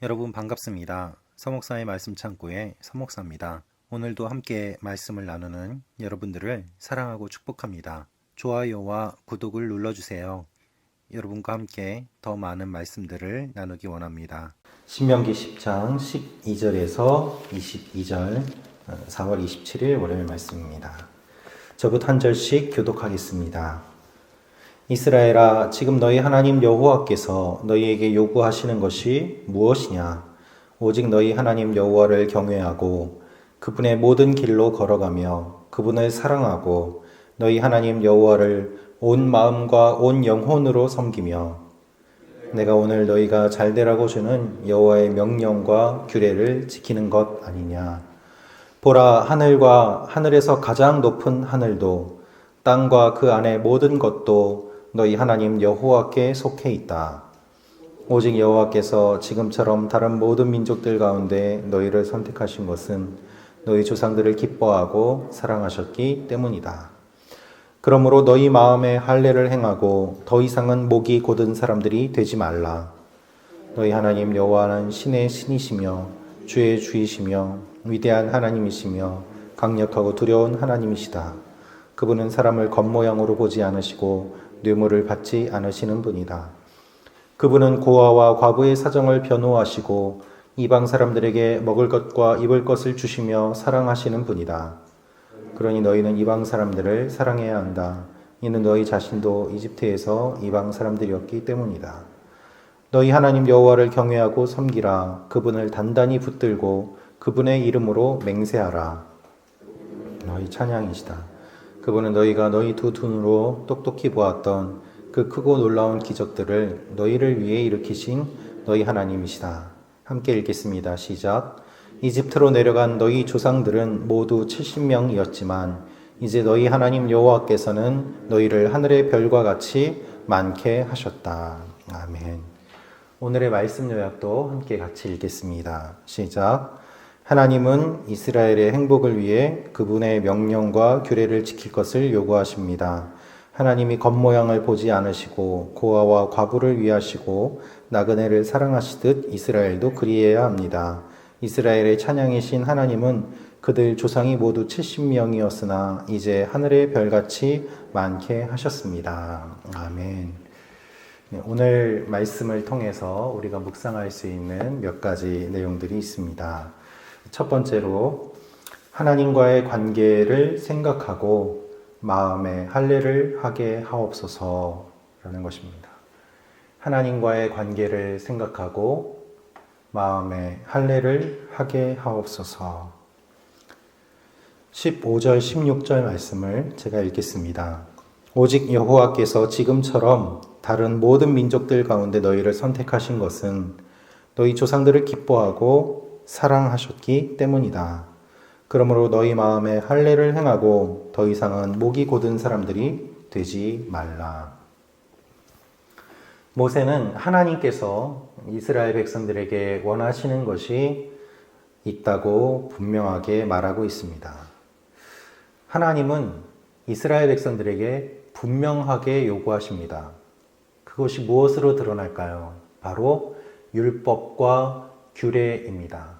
여러분 반갑습니다. 서목사의 말씀 창고의 서목사입니다. 오늘도 함께 말씀을 나누는 여러분들을 사랑하고 축복합니다. 좋아요와 구독을 눌러주세요. 여러분과 함께 더 많은 말씀들을 나누기 원합니다. 신명기 10장 12절에서 22절 4월 27일 월요일 말씀입니다. 저부터 한 절씩 교독하겠습니다. 이스라엘아, 지금 너희 하나님 여호와께서 너희에게 요구하시는 것이 무엇이냐? 오직 너희 하나님 여호와를 경외하고 그분의 모든 길로 걸어가며 그분을 사랑하고 너희 하나님 여호와를 온 마음과 온 영혼으로 섬기며 내가 오늘 너희가 잘되라고 주는 여호와의 명령과 규례를 지키는 것 아니냐? 보라, 하늘과 하늘에서 가장 높은 하늘도 땅과 그 안의 모든 것도 너희 하나님 여호와께 속해 있다. 오직 여호와께서 지금처럼 다른 모든 민족들 가운데 너희를 선택하신 것은 너희 조상들을 기뻐하고 사랑하셨기 때문이다. 그러므로 너희 마음에 할례를 행하고 더 이상은 목이 곧은 사람들이 되지 말라. 너희 하나님 여호와는 신의 신이시며 주의 주이시며 위대한 하나님이시며 강력하고 두려운 하나님이시다. 그분은 사람을 겉모양으로 보지 않으시고 뇌물을 받지 않으시는 분이다. 그분은 고아와 과부의 사정을 변호하시고 이방 사람들에게 먹을 것과 입을 것을 주시며 사랑하시는 분이다. 그러니 너희는 이방 사람들을 사랑해야 한다. 이는 너희 자신도 이집트에서 이방 사람들이었기 때문이다. 너희 하나님 여호와를 경외하고 섬기라. 그분을 단단히 붙들고 그분의 이름으로 맹세하라. 너희 찬양이시다. 그분은 너희가 너희 두 눈으로 똑똑히 보았던 그 크고 놀라운 기적들을 너희를 위해 일으키신 너희 하나님이시다. 함께 읽겠습니다. 시작. 이집트로 내려간 너희 조상들은 모두 70명이었지만 이제 너희 하나님 여호와께서는 너희를 하늘의 별과 같이 많게 하셨다. 아멘. 오늘의 말씀 요약도 함께 같이 읽겠습니다. 시작. 하나님은 이스라엘의 행복을 위해 그분의 명령과 규례를 지킬 것을 요구하십니다. 하나님이 겉모양을 보지 않으시고 고아와 과부를 위하시고 나그네를 사랑하시듯 이스라엘도 그리해야 합니다. 이스라엘의 찬양이신 하나님은 그들 조상이 모두 70명이었으나 이제 하늘의 별같이 많게 하셨습니다. 아멘. 오늘 말씀을 통해서 우리가 묵상할 수 있는 몇 가지 내용들이 있습니다. 첫 번째로 하나님과의 관계를 생각하고 마음에 할례를 하게 하옵소서라는 것입니다. 하나님과의 관계를 생각하고 마음에 할례를 하게 하옵소서. 15절 16절 말씀을 제가 읽겠습니다. 오직 여호와께서 지금처럼 다른 모든 민족들 가운데 너희를 선택하신 것은 너희 조상들을 기뻐하고 사랑하셨기 때문이다. 그러므로 너희 마음에 할례를 행하고 더 이상은 목이 곧은 사람들이 되지 말라. 모세는 하나님께서 이스라엘 백성들에게 원하시는 것이 있다고 분명하게 말하고 있습니다. 하나님은 이스라엘 백성들에게 분명하게 요구하십니다. 그것이 무엇으로 드러날까요? 바로 율법과 규례입니다.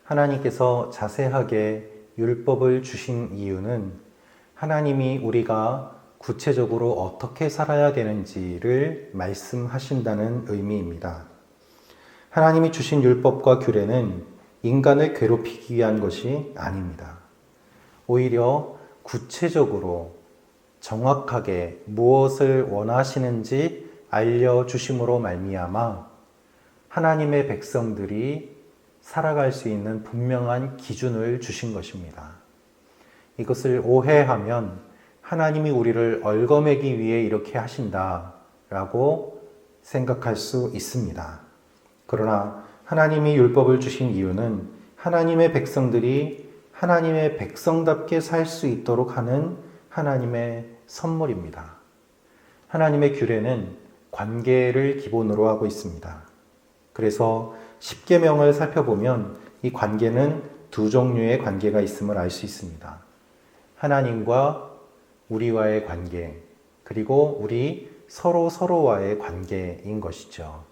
하나님께서 자세하게 율법을 주신 이유는 하나님이 우리가 구체적으로 어떻게 살아야 되는지를 말씀하신다는 의미입니다. 하나님이 주신 율법과 규례는 인간을 괴롭히기 위한 것이 아닙니다. 오히려 구체적으로 정확하게 무엇을 원하시는지 알려주심으로 말미암아 하나님의 백성들이 살아갈 수 있는 분명한 기준을 주신 것입니다. 이것을 오해하면 하나님이 우리를 얽어매기 위해 이렇게 하신다라고 생각할 수 있습니다. 그러나 하나님이 율법을 주신 이유는 하나님의 백성들이 하나님의 백성답게 살 수 있도록 하는 하나님의 선물입니다. 하나님의 규례는 관계를 기본으로 하고 있습니다. 그래서 십계명을 살펴보면 이 관계는 두 종류의 관계가 있음을 알 수 있습니다. 하나님과 우리와의 관계, 그리고 우리 서로와의 관계인 것이죠.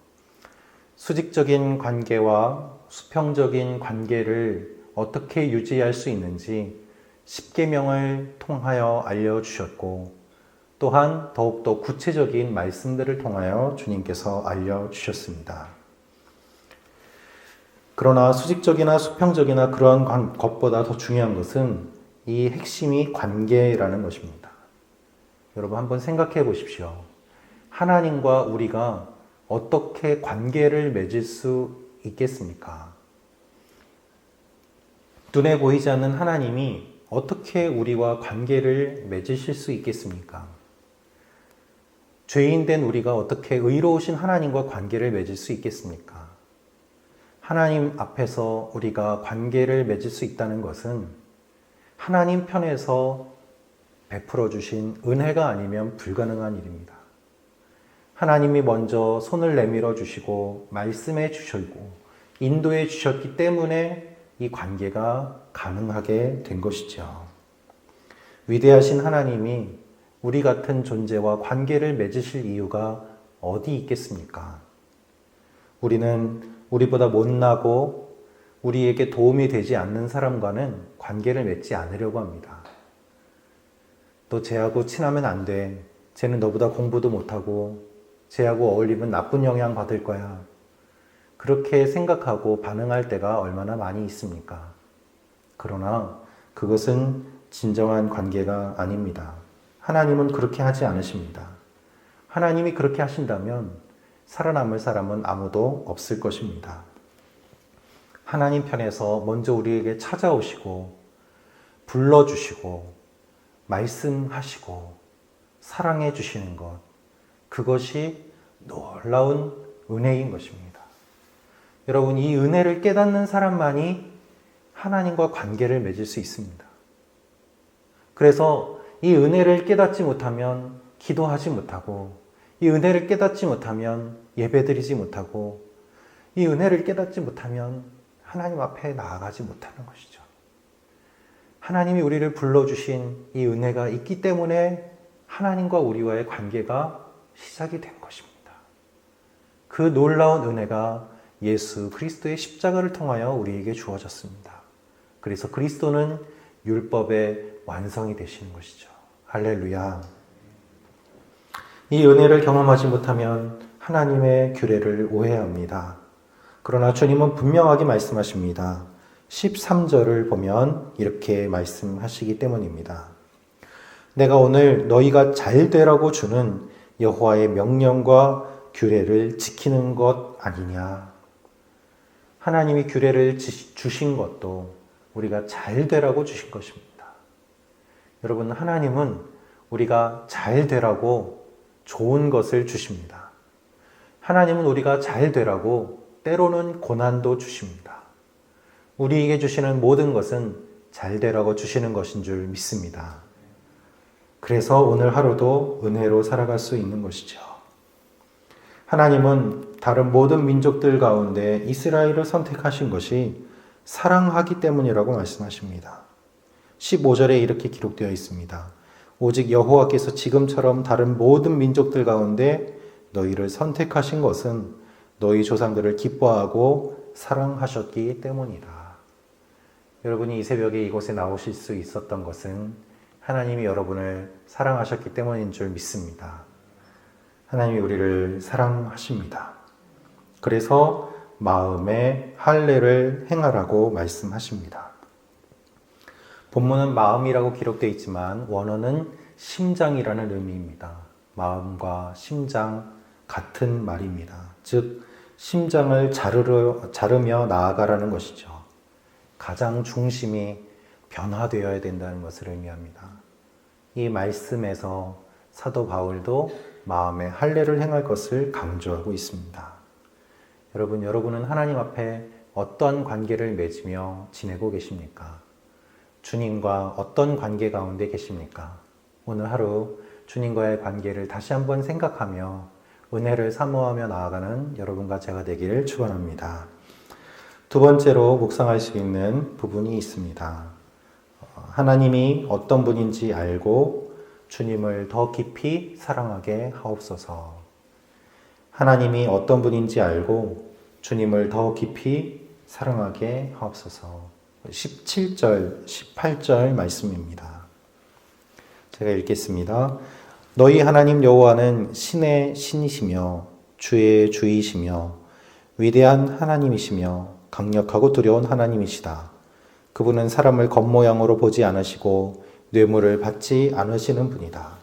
수직적인 관계와 수평적인 관계를 어떻게 유지할 수 있는지 십계명을 통하여 알려주셨고, 또한 더욱더 구체적인 말씀들을 통하여 주님께서 알려주셨습니다. 그러나 수직적이나 수평적이나 그러한 것보다 더 중요한 것은 이 핵심이 관계라는 것입니다. 여러분 한번 생각해 보십시오. 하나님과 우리가 어떻게 관계를 맺을 수 있겠습니까? 눈에 보이지 않는 하나님이 어떻게 우리와 관계를 맺으실 수 있겠습니까? 죄인된 우리가 어떻게 의로우신 하나님과 관계를 맺을 수 있겠습니까? 하나님 앞에서 우리가 관계를 맺을 수 있다는 것은 하나님 편에서 베풀어 주신 은혜가 아니면 불가능한 일입니다. 하나님이 먼저 손을 내밀어 주시고 말씀해 주시고 인도해 주셨기 때문에 이 관계가 가능하게 된 것이죠. 위대하신 하나님이 우리 같은 존재와 관계를 맺으실 이유가 어디 있겠습니까? 우리는 우리보다 못나고 우리에게 도움이 되지 않는 사람과는 관계를 맺지 않으려고 합니다. 너 쟤하고 친하면 안 돼. 쟤는 너보다 공부도 못하고 쟤하고 어울리면 나쁜 영향 받을 거야. 그렇게 생각하고 반응할 때가 얼마나 많이 있습니까? 그러나 그것은 진정한 관계가 아닙니다. 하나님은 그렇게 하지 않으십니다. 하나님이 그렇게 하신다면 살아남을 사람은 아무도 없을 것입니다. 하나님 편에서 먼저 우리에게 찾아오시고 불러주시고 말씀하시고 사랑해 주시는 것, 그것이 놀라운 은혜인 것입니다. 여러분, 이 은혜를 깨닫는 사람만이 하나님과 관계를 맺을 수 있습니다. 그래서 이 은혜를 깨닫지 못하면 기도하지 못하고, 이 은혜를 깨닫지 못하면 예배드리지 못하고, 이 은혜를 깨닫지 못하면 하나님 앞에 나아가지 못하는 것이죠. 하나님이 우리를 불러주신 이 은혜가 있기 때문에 하나님과 우리와의 관계가 시작이 된 것입니다. 그 놀라운 은혜가 예수 그리스도의 십자가를 통하여 우리에게 주어졌습니다. 그래서 그리스도는 율법의 완성이 되시는 것이죠. 할렐루야. 이 은혜를 경험하지 못하면 하나님의 규례를 오해합니다. 그러나 주님은 분명하게 말씀하십니다. 13절을 보면 이렇게 말씀하시기 때문입니다. 내가 오늘 너희가 잘 되라고 주는 여호와의 명령과 규례를 지키는 것 아니냐. 하나님이 규례를 주신 것도 우리가 잘 되라고 주신 것입니다. 여러분, 하나님은 우리가 잘 되라고 좋은 것을 주십니다. 하나님은 우리가 잘 되라고 때로는 고난도 주십니다. 우리에게 주시는 모든 것은 잘 되라고 주시는 것인 줄 믿습니다. 그래서 오늘 하루도 은혜로 살아갈 수 있는 것이죠. 하나님은 다른 모든 민족들 가운데 이스라엘을 선택하신 것이 사랑하기 때문이라고 말씀하십니다. 15절에 이렇게 기록되어 있습니다. 오직 여호와께서 지금처럼 다른 모든 민족들 가운데 너희를 선택하신 것은 너희 조상들을 기뻐하고 사랑하셨기 때문이다. 여러분이 이 새벽에 이곳에 나오실 수 있었던 것은 하나님이 여러분을 사랑하셨기 때문인 줄 믿습니다. 하나님이 우리를 사랑하십니다. 그래서 마음에 할례를 행하라고 말씀하십니다. 본문은 마음이라고 기록되어 있지만 원어는 심장이라는 의미입니다. 마음과 심장 같은 말입니다. 즉 심장을 자르며 나아가라는 것이죠. 가장 중심이 변화되어야 된다는 것을 의미합니다. 이 말씀에서 사도 바울도 마음에 할례를 행할 것을 강조하고 있습니다. 여러분은 하나님 앞에 어떤 관계를 맺으며 지내고 계십니까? 주님과 어떤 관계 가운데 계십니까? 오늘 하루 주님과의 관계를 다시 한번 생각하며 은혜를 사모하며 나아가는 여러분과 제가 되기를 축원합니다. 두 번째로 묵상할 수 있는 부분이 있습니다. 하나님이 어떤 분인지 알고 주님을 더 깊이 사랑하게 하옵소서. 하나님이 어떤 분인지 알고 주님을 더 깊이 사랑하게 하옵소서. 17절, 18절 말씀입니다. 제가 읽겠습니다. 너희 하나님 여호와는 신의 신이시며 주의 주이시며 위대한 하나님이시며 강력하고 두려운 하나님이시다. 그분은 사람을 겉모양으로 보지 않으시고 뇌물을 받지 않으시는 분이다.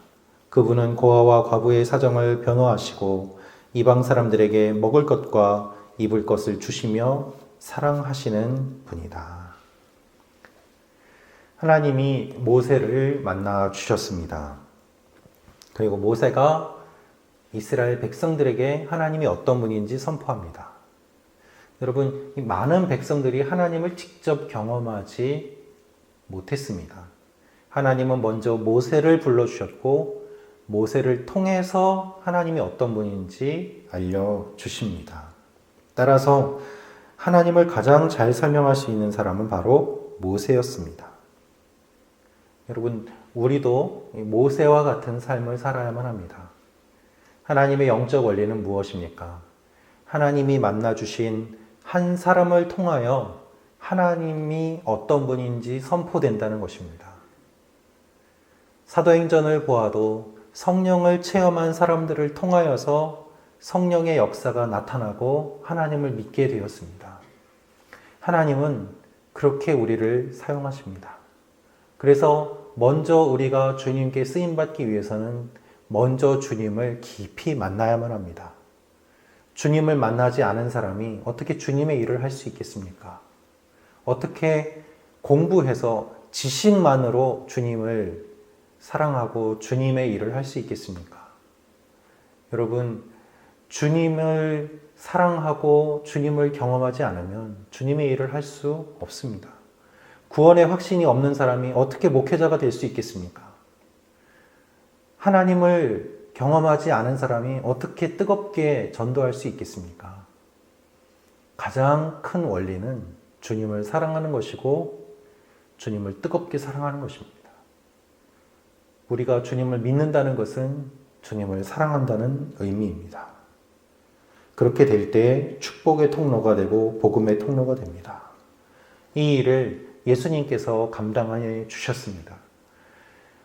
그분은 고아와 과부의 사정을 변호하시고 이방 사람들에게 먹을 것과 입을 것을 주시며 사랑하시는 분이다. 하나님이 모세를 만나 주셨습니다. 그리고 모세가 이스라엘 백성들에게 하나님이 어떤 분인지 선포합니다. 여러분, 이 많은 백성들이 하나님을 직접 경험하지 못했습니다. 하나님은 먼저 모세를 불러주셨고 모세를 통해서 하나님이 어떤 분인지 알려주십니다. 따라서 하나님을 가장 잘 설명할 수 있는 사람은 바로 모세였습니다. 여러분, 우리도 모세와 같은 삶을 살아야만 합니다. 하나님의 영적 원리는 무엇입니까? 하나님이 만나주신 한 사람을 통하여 하나님이 어떤 분인지 선포된다는 것입니다. 사도행전을 보아도 성령을 체험한 사람들을 통하여서 성령의 역사가 나타나고 하나님을 믿게 되었습니다. 하나님은 그렇게 우리를 사용하십니다. 그래서 먼저 우리가 주님께 쓰임받기 위해서는 먼저 주님을 깊이 만나야만 합니다. 주님을 만나지 않은 사람이 어떻게 주님의 일을 할 수 있겠습니까? 어떻게 공부해서 지식만으로 주님을 사랑하고 주님의 일을 할 수 있겠습니까? 여러분, 주님을 사랑하고 주님을 경험하지 않으면 주님의 일을 할 수 없습니다. 구원의 확신이 없는 사람이 어떻게 목회자가 될 수 있겠습니까? 하나님을 경험하지 않은 사람이 어떻게 뜨겁게 전도할 수 있겠습니까? 가장 큰 원리는 주님을 사랑하는 것이고 주님을 뜨겁게 사랑하는 것입니다. 우리가 주님을 믿는다는 것은 주님을 사랑한다는 의미입니다. 그렇게 될 때 축복의 통로가 되고 복음의 통로가 됩니다. 이 일을 예수님께서 감당해 주셨습니다.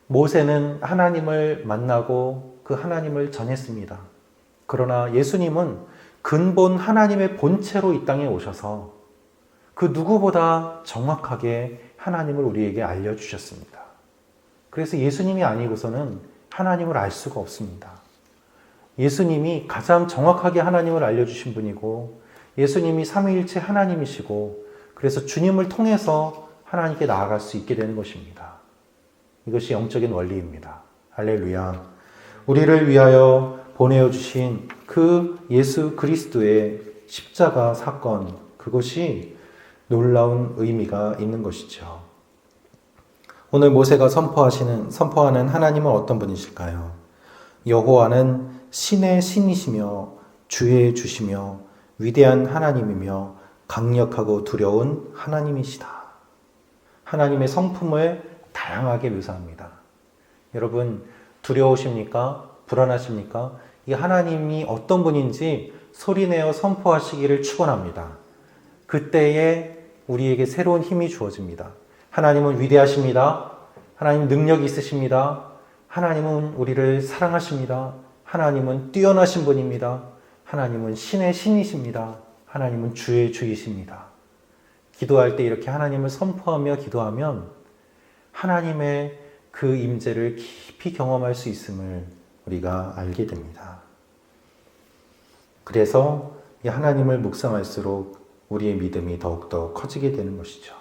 모세는 하나님을 만나고 그 하나님을 전했습니다. 그러나 예수님은 근본 하나님의 본체로 이 땅에 오셔서 그 누구보다 정확하게 하나님을 우리에게 알려주셨습니다. 그래서 예수님이 아니고서는 하나님을 알 수가 없습니다. 예수님이 가장 정확하게 하나님을 알려주신 분이고 예수님이 삼위일체 하나님이시고 그래서 주님을 통해서 하나님께 나아갈 수 있게 되는 것입니다. 이것이 영적인 원리입니다. 할렐루야. 우리를 위하여 보내주신 그 예수 그리스도의 십자가 사건, 그것이 놀라운 의미가 있는 것이죠. 오늘 모세가 선포하는 하나님은 어떤 분이실까요? 여호와는 신의 신이시며 주의 주시며 위대한 하나님이며 강력하고 두려운 하나님이시다. 하나님의 성품을 다양하게 묘사합니다. 여러분, 두려우십니까? 불안하십니까? 이 하나님이 어떤 분인지 소리내어 선포하시기를 축원합니다. 그때에 우리에게 새로운 힘이 주어집니다. 하나님은 위대하십니다. 하나님 능력이 있으십니다. 하나님은 우리를 사랑하십니다. 하나님은 뛰어나신 분입니다. 하나님은 신의 신이십니다. 하나님은 주의 주이십니다. 기도할 때 이렇게 하나님을 선포하며 기도하면 하나님의 그 임재를 깊이 경험할 수 있음을 우리가 알게 됩니다. 그래서 이 하나님을 묵상할수록 우리의 믿음이 더욱더 커지게 되는 것이죠.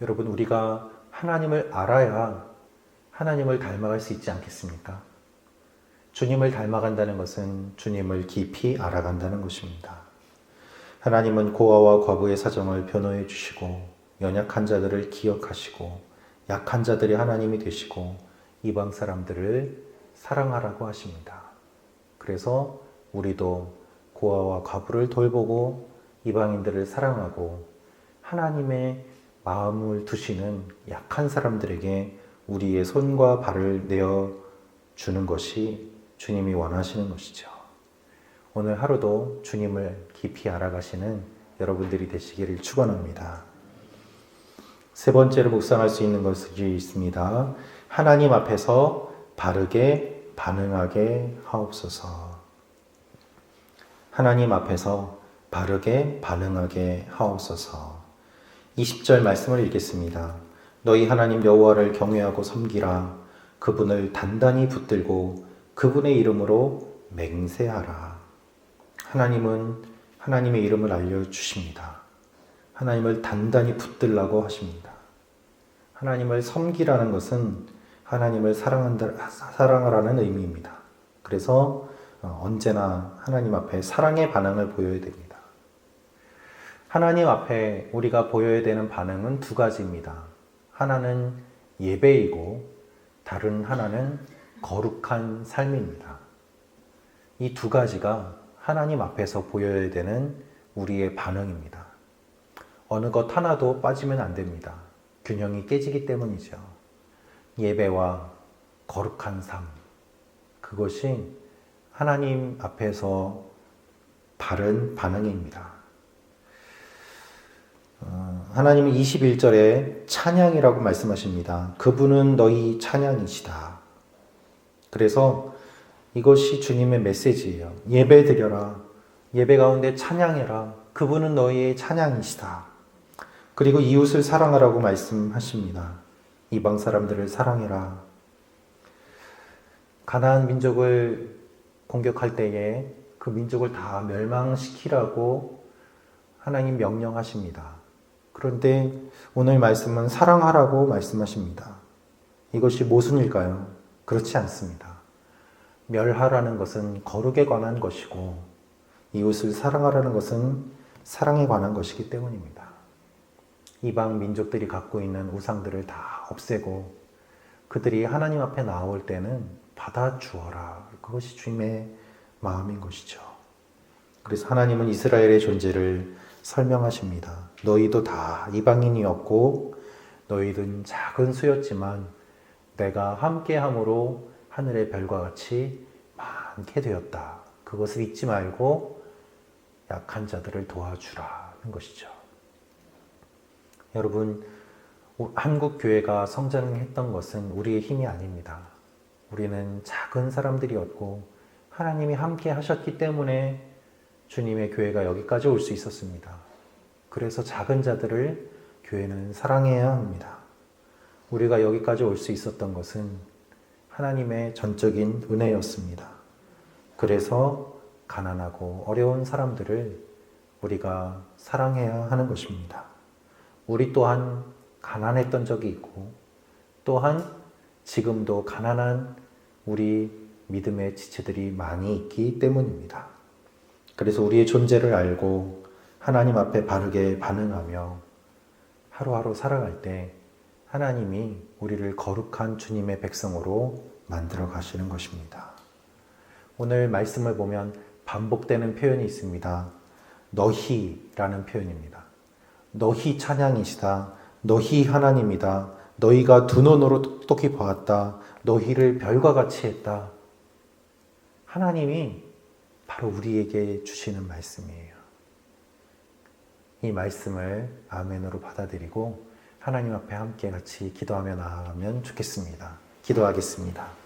여러분, 우리가 하나님을 알아야 하나님을 닮아갈 수 있지 않겠습니까? 주님을 닮아간다는 것은 주님을 깊이 알아간다는 것입니다. 하나님은 고아와 과부의 사정을 변호해 주시고 연약한 자들을 기억하시고 약한 자들이 하나님이 되시고 이방 사람들을 사랑하라고 하십니다. 그래서 우리도 고아와 과부를 돌보고 이방인들을 사랑하고 하나님의 마음을 두시는 약한 사람들에게 우리의 손과 발을 내어 주는 것이 주님이 원하시는 것이죠. 오늘 하루도 주님을 깊이 알아가시는 여러분들이 되시기를 축원합니다. 세 번째로 묵상할 수 있는 것이 있습니다. 하나님 앞에서 바르게 반응하게 하옵소서. 하나님 앞에서 바르게 반응하게 하옵소서. 20절 말씀을 읽겠습니다. 너희 하나님 여호와를 경외하고 섬기라. 그분을 단단히 붙들고 그분의 이름으로 맹세하라. 하나님은 하나님의 이름을 알려주십니다. 하나님을 단단히 붙들라고 하십니다. 하나님을 섬기라는 것은 하나님을 사랑하라는 의미입니다. 그래서 언제나 하나님 앞에 사랑의 반응을 보여야 됩니다. 하나님 앞에 우리가 보여야 되는 반응은 두 가지입니다. 하나는 예배이고 다른 하나는 거룩한 삶입니다. 이 두 가지가 하나님 앞에서 보여야 되는 우리의 반응입니다. 어느 것 하나도 빠지면 안 됩니다. 균형이 깨지기 때문이죠. 예배와 거룩한 삶, 그것이 하나님 앞에서 바른 반응입니다. 하나님은 21절에 찬양이라고 말씀하십니다. 그분은 너희 찬양이시다. 그래서 이것이 주님의 메시지예요. 예배 드려라. 예배 가운데 찬양해라. 그분은 너희의 찬양이시다. 그리고 이웃을 사랑하라고 말씀하십니다. 이방 사람들을 사랑해라. 가나안 민족을 공격할 때에 그 민족을 다 멸망시키라고 하나님 명령하십니다. 그런데 오늘 말씀은 사랑하라고 말씀하십니다. 이것이 모순일까요? 그렇지 않습니다. 멸하라는 것은 거룩에 관한 것이고 이웃을 사랑하라는 것은 사랑에 관한 것이기 때문입니다. 이방 민족들이 갖고 있는 우상들을 다 없애고 그들이 하나님 앞에 나올 때는 받아주어라. 그것이 주님의 마음인 것이죠. 그래서 하나님은 이스라엘의 존재를 설명하십니다. 너희도 다 이방인이었고 너희는 작은 수였지만 내가 함께함으로 하늘의 별과 같이 많게 되었다. 그것을 잊지 말고 약한 자들을 도와주라는 것이죠. 여러분, 한국 교회가 성장했던 것은 우리의 힘이 아닙니다. 우리는 작은 사람들이었고 하나님이 함께 하셨기 때문에 주님의 교회가 여기까지 올 수 있었습니다. 그래서 작은 자들을 교회는 사랑해야 합니다. 우리가 여기까지 올 수 있었던 것은 하나님의 전적인 은혜였습니다. 그래서 가난하고 어려운 사람들을 우리가 사랑해야 하는 것입니다. 우리 또한 가난했던 적이 있고 또한 지금도 가난한 우리 믿음의 지체들이 많이 있기 때문입니다. 그래서 우리의 존재를 알고 하나님 앞에 바르게 반응하며 하루하루 살아갈 때 하나님이 우리를 거룩한 주님의 백성으로 만들어 가시는 것입니다. 오늘 말씀을 보면 반복되는 표현이 있습니다. 너희라는 표현입니다. 너희 찬양이시다. 너희 하나님이다. 너희가 두 눈으로 똑똑히 보았다. 너희를 별과 같이 했다. 하나님이 바로 우리에게 주시는 말씀이에요. 이 말씀을 아멘으로 받아들이고 하나님 앞에 함께 같이 기도하며 나아가면 좋겠습니다. 기도하겠습니다.